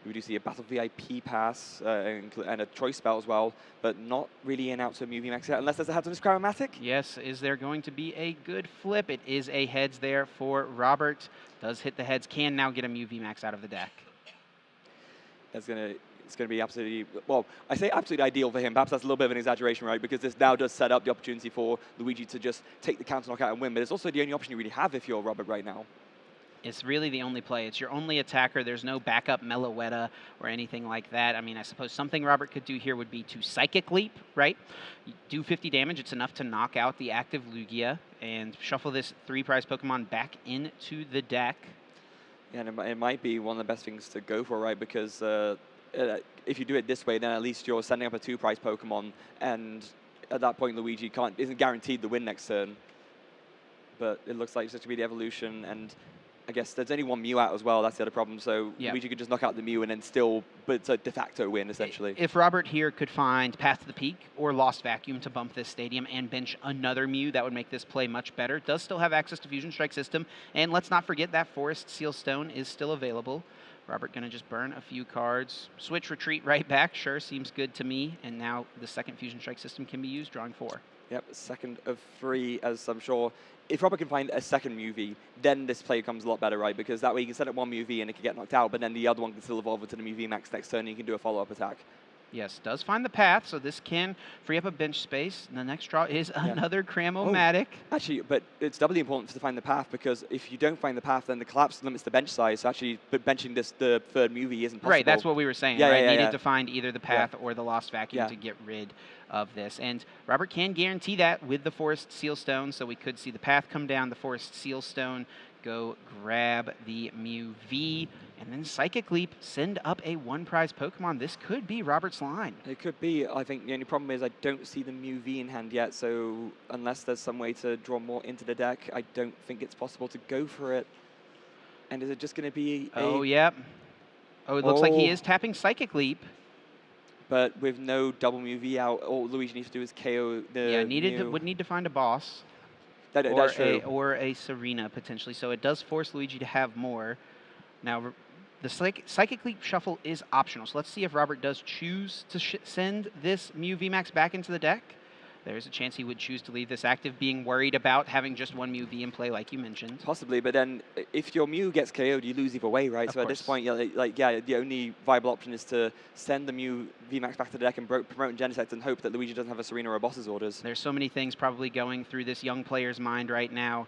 We do see a Battle VIP pass and a Choice Spell as well, but not really in out to a Mew VMAX yet, unless there's a Hazardous Chromatic. Yes, is there going to be a good flip? It is a heads there for Robert. Does hit the heads, can now get a Mew VMAX out of the deck. That's going to it's going to be absolutely, well, I say absolutely ideal for him. Perhaps that's a little bit of an exaggeration, right? Because this now does set up the opportunity for Luigi to just take the counter knockout and win. But it's also the only option you really have if you're Robert right now. It's really the only play. It's your only attacker. There's no backup Meloetta or anything like that. I mean, I suppose something Robert could do here would be to Psychic Leap, right? You do 50 damage. It's enough to knock out the active Lugia and shuffle this 3-prize Pokemon back into the deck. Yeah, and it might be one of the best things to go for, right? Because if you do it this way, then at least you're sending up a 2-prize Pokemon, and at that point, Luigi isn't guaranteed the win next turn. But it looks like it's just going to be the evolution, and I guess there's only one Mew out as well. That's the other problem. So Luigi could just knock out the Mew and then still, but it's a de facto win, essentially. If Robert here could find Path to the Peak or Lost Vacuum to bump this stadium and bench another Mew, that would make this play much better. Does still have access to Fusion Strike System. And let's not forget that Forest Seal Stone is still available. Robert going to just burn a few cards. Switch, retreat, right back. Sure, seems good to me. And now the second Fusion Strike System can be used, drawing 4. Yep, second of 3, as I'm sure. If Robert can find a second Mew V, then this play becomes a lot better, right? Because that way you can set up one Mew V and it can get knocked out, but then the other one can still evolve into the Mew VMAX next turn and you can do a follow-up attack. Yes, does find the path, so this can free up a bench space. And the next draw is another Cram-O-Matic. Oh, actually, but it's doubly important to find the path, because if you don't find the path, then the collapse limits the bench size. So actually, benching the third Mew V isn't possible. Right, that's what we were saying, right? Needed to find either the path or the Lost Vacuum to get rid of this. And Robert can guarantee that with the Forest Seal Stone, so we could see the path come down, the Forest Seal Stone, go grab the Mew V, and then Psychic Leap, send up a 1-prize Pokemon. This could be Robert's line. It could be. I think the only problem is I don't see the Mew V in hand yet, so unless there's some way to draw more into the deck, I don't think it's possible to go for it. And is it just going to be Oh, yep. Oh, it looks like he is tapping Psychic Leap. But with no double Mew V out, all Luigi needs to do is KO the would need to find a boss. That's true. Or a Serena, potentially. So it does force Luigi to have more. Now, the Psychic Leap shuffle is optional. So let's see if Robert does choose to send this Mew VMAX back into the deck. There's a chance he would choose to leave this active, being worried about having just one Mew V in play, like you mentioned. Possibly, but then if your Mew gets KO'd, you lose either way, right? So at this point, the only viable option is to send the Mew VMAX back to the deck and promote Genesect and hope that Luigi doesn't have a Serena or a Boss's orders. There's so many things probably going through this young player's mind right now.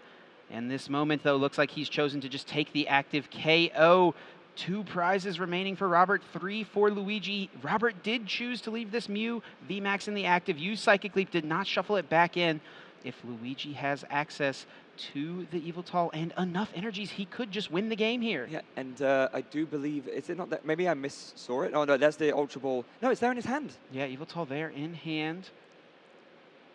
And this moment, though, looks like he's chosen to just take the active KO. 2 prizes remaining for Robert, 3 for Luigi. Robert did choose to leave this Mew VMAX in the active. Use Psychic Leap, did not shuffle it back in. If Luigi has access to the Yveltal and enough energies, he could just win the game here. Yeah, and I do believe, is it not that, maybe I saw it? Oh no, that's the Ultra Ball. No, it's there in his hand. Yeah, Yveltal there in hand.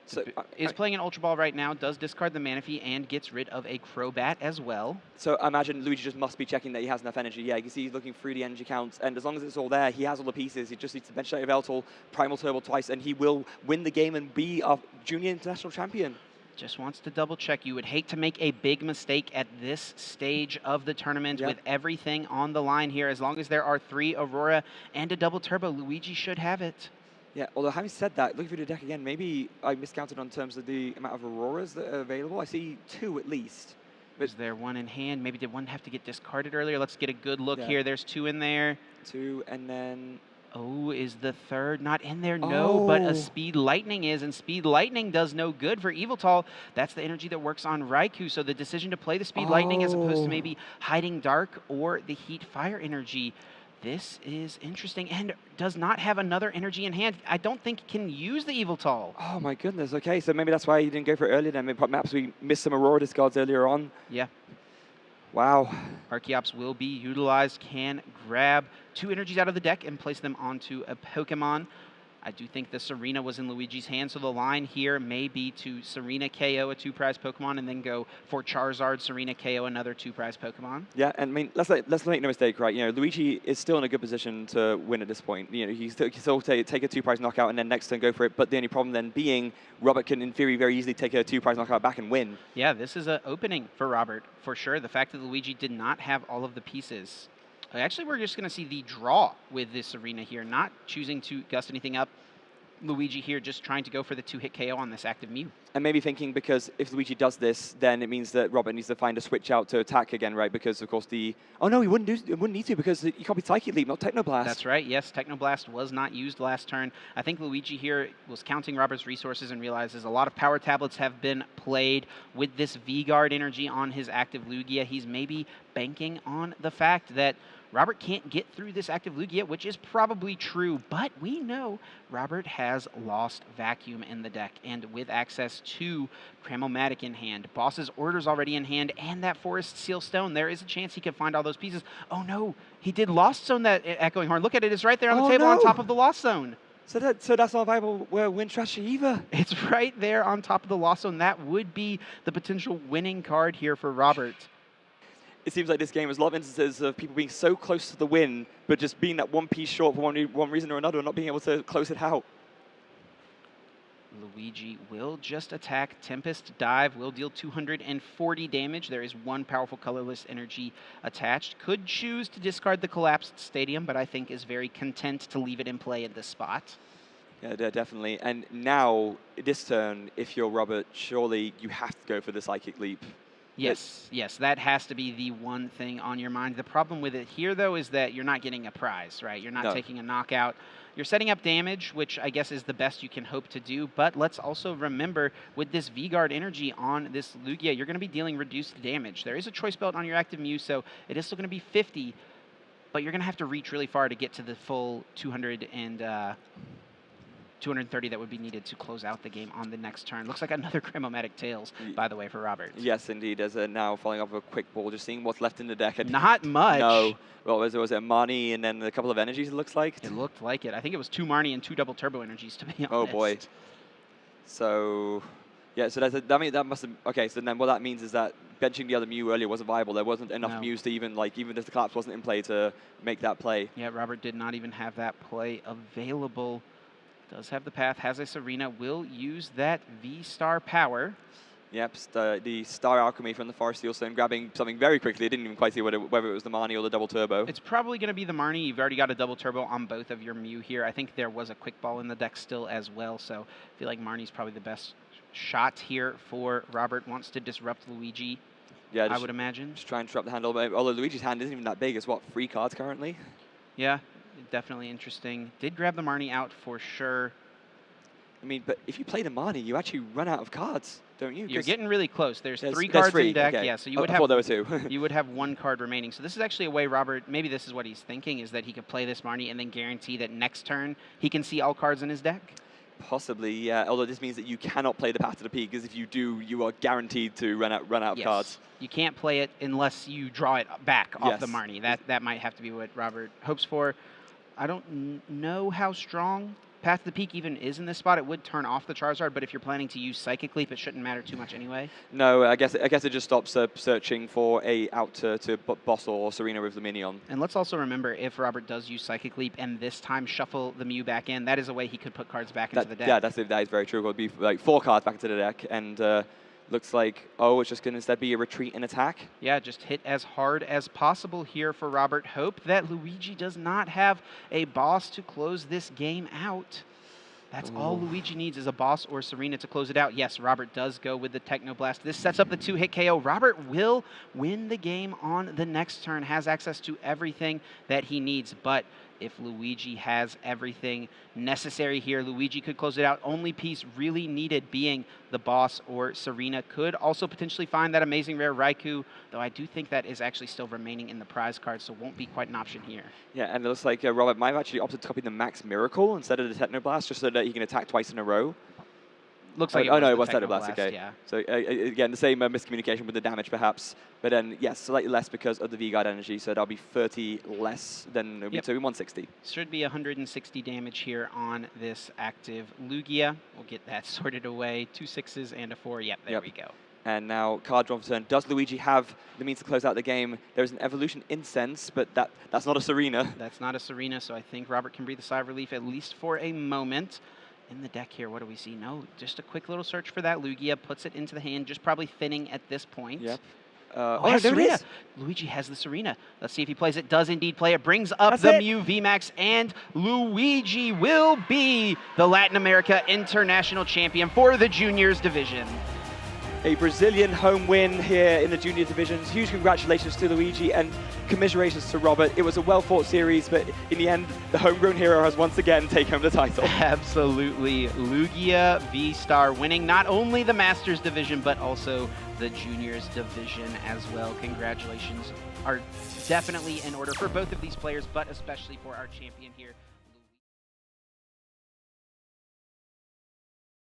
So, is playing an Ultra Ball right now, does discard the Manaphy and gets rid of a Crobat as well. So I imagine Luigi just must be checking that he has enough energy. Yeah, you can see he's looking through the energy counts, and as long as it's all there, he has all the pieces. He just needs to bench out Yveltal, Primal Turbo twice, and he will win the game and be a junior international champion. Just wants to double check. You would hate to make a big mistake at this stage of the tournament with everything on the line here. As long as there are 3 Aurora and a double turbo, Luigi should have it. Yeah, although having said that, looking through the deck again, maybe I miscounted on terms of the amount of Auroras that are available. I see 2 at least. Is there one in hand? Maybe did one have to get discarded earlier? Let's get a good look here. There's 2 in there. 2, and then... Oh, is the third not in there? No, but a Speed Lightning is, and Speed Lightning does no good for Yveltal. That's the energy that works on Raikou, so the decision to play the Speed Lightning as opposed to maybe hiding Dark or the Heat Fire energy. This is interesting, and does not have another energy in hand. I don't think can use the Yveltal. Oh my goodness, okay, so maybe that's why you didn't go for it earlier then. Maybe perhaps we missed some Aurora discards earlier on. Yeah. Wow. Archeops will be utilized, can grab 2 energies out of the deck and place them onto a Pokemon. I do think the Serena was in Luigi's hand, so the line here may be to Serena KO a 2-prize Pokemon and then go for Charizard, Serena KO another 2-prize Pokemon. Yeah, and I mean, let's make no mistake, right? You know, Luigi is still in a good position to win at this point. You know, he can still take a 2-prize knockout and then next turn go for it, but the only problem then being Robert can, in theory, very easily take a 2-prize knockout back and win. Yeah, this is an opening for Robert, for sure. The fact that Luigi did not have all of the pieces. Actually, we're just going to see the draw with this Serena here, not choosing to gust anything up. Luigi here just trying to go for the 2-hit KO on this active Mew. And maybe thinking, because if Luigi does this, then it means that Robert needs to find a switch out to attack again, right? Because, of course, oh, no, he wouldn't need to, because he copied Psychic Leap, not Technoblast. That's right, yes. Technoblast was not used last turn. I think Luigi here was counting Robert's resources and realizes a lot of power tablets have been played with this V-Guard energy on his active Lugia. He's maybe banking on the fact that Robert can't get through this active Lugia, which is probably true, but we know Robert has lost Vacuum in the deck, and with access to Cramomatic in hand, Boss's Orders already in hand, and that Forest Seal Stone, there is a chance he can find all those pieces. Oh no, he did Lost Zone that Echoing Horn. Look at it, it's right there on the table on top of the Lost Zone. So that's not a viable win strategy either. It's right there on top of the Lost Zone. That would be the potential winning card here for Robert. It seems like this game has a lot of instances of people being so close to the win, but just being that one piece short for one reason or another, and not being able to close it out. Luigi will just attack. Tempest Dive will deal 240 damage. There is one powerful colorless energy attached. Could choose to discard the Collapsed Stadium, but I think is very content to leave it in play at this spot. Yeah, definitely. And now, this turn, if you're Robert, surely you have to go for the Psychic Leap. Yes, that has to be the one thing on your mind. The problem with it here, though, is that you're not getting a prize, right? You're not taking a knockout. You're setting up damage, which I guess is the best you can hope to do, but let's also remember, with this V-Guard energy on this Lugia, you're going to be dealing reduced damage. There is a Choice Belt on your active Mew, so it is still going to be 50, but you're going to have to reach really far to get to the full 230 that would be needed to close out the game on the next turn. Looks like another Cramomatic Tails, by the way, for Robert. Yes, indeed. As now following off a quick ball, just seeing what's left in the deck. Not much. No. Well, was it Marnie and then a couple of energies, it looks like? It looked like it. I think it was 2 Marnie and 2 double turbo energies, to be honest. Oh, boy. So, yeah, so that must have... Okay, so then what that means is that benching the other Mew earlier wasn't viable. There wasn't enough Mews to even if the collapse wasn't in play, to make that play. Yeah, Robert did not even have that play available. Does have the path, has a Serena, will use that VSTAR power. Yep, the Star Alchemy from the Forest Seal Stone, grabbing something very quickly. I didn't even quite see whether it was the Marnie or the double turbo. It's probably going to be the Marnie. You've already got a double turbo on both of your Mew here. I think there was a quick ball in the deck still as well, so I feel like Marnie's probably the best shot here for Robert. Wants to disrupt Luigi, yeah, I would imagine. Just try and disrupt the hand a little bit. Although Luigi's hand isn't even that big. It's, what, 3 cards currently? Yeah. Definitely interesting. Did grab the Marnie out for sure. I mean, but if you play the Marnie, you actually run out of cards, don't you? You're getting really close. There's 3 cards in deck. Okay. Yeah, so you would have. I thought there were 2. You would have 1 card remaining. So this is actually a way Robert. Maybe this is what he's thinking: is that he could play this Marnie and then guarantee that next turn he can see all cards in his deck. Possibly, yeah. Although this means that you cannot play the Path to the Peak, because if you do, you are guaranteed to run out of cards. You can't play it unless you draw it back off the Marnie. That might have to be what Robert hopes for. I don't know how strong Path to the Peak even is in this spot. It would turn off the Charizard, but if you're planning to use Psychic Leap, it shouldn't matter too much anyway. No, I guess it just stops searching for a out to Boss or Serena with the Minion. And let's also remember, if Robert does use Psychic Leap and this time shuffle the Mew back in, that is a way he could put cards back into the deck. Yeah, that is very true. It would be like 4 cards back into the deck, and looks like, it's just going to instead be a retreat and attack. Yeah, just hit as hard as possible here for Robert. Hope that Luigi does not have a boss to close this game out. That's all Luigi needs, is a boss or Serena to close it out. Yes, Robert does go with the Technoblast. This sets up the 2-hit KO. Robert will win the game on the next turn, has access to everything that he needs, but if Luigi has everything necessary here, Luigi could close it out. Only piece really needed being the boss or Serena. Could also potentially find that amazing rare Raikou, though I do think that is actually still remaining in the prize card, so won't be quite an option here. Yeah, and it looks like Robert might have actually opted to copy the Max Miracle instead of the Technoblast, just so that he can attack twice in a row. Looks like it was Technoblast, okay. Yeah. So again, the same miscommunication with the damage perhaps, but then yes, slightly less because of the V-Guard energy, so that'll be 30 less than, so 160. Should be 160 damage here on this active Lugia. We'll get that sorted away. 2 6s and a 4, there we go. And now, card drawn for turn. Does Luigi have the means to close out the game? There's an Evolution Incense, but that's not a Serena. That's not a Serena, so I think Robert can breathe a sigh of relief at least for a moment. In the deck here, what do we see? No, just a quick little search for that Lugia, puts it into the hand, just probably thinning at this point. Yep. Oh, there it is. Luigi has the Serena. Let's see if he plays it. Does indeed play it. Brings up That's the it. Mew VMAX, and Luigi will be the Latin America International Champion for the Juniors division. A Brazilian home win here in the junior divisions. Huge congratulations to Luigi and commiserations to Robert. It was a well-fought series, but in the end, the homegrown hero has once again taken home the title. Absolutely. Lugia VSTAR winning not only the Masters division, but also the Juniors division as well. Congratulations are definitely in order for both of these players, but especially for our champion here.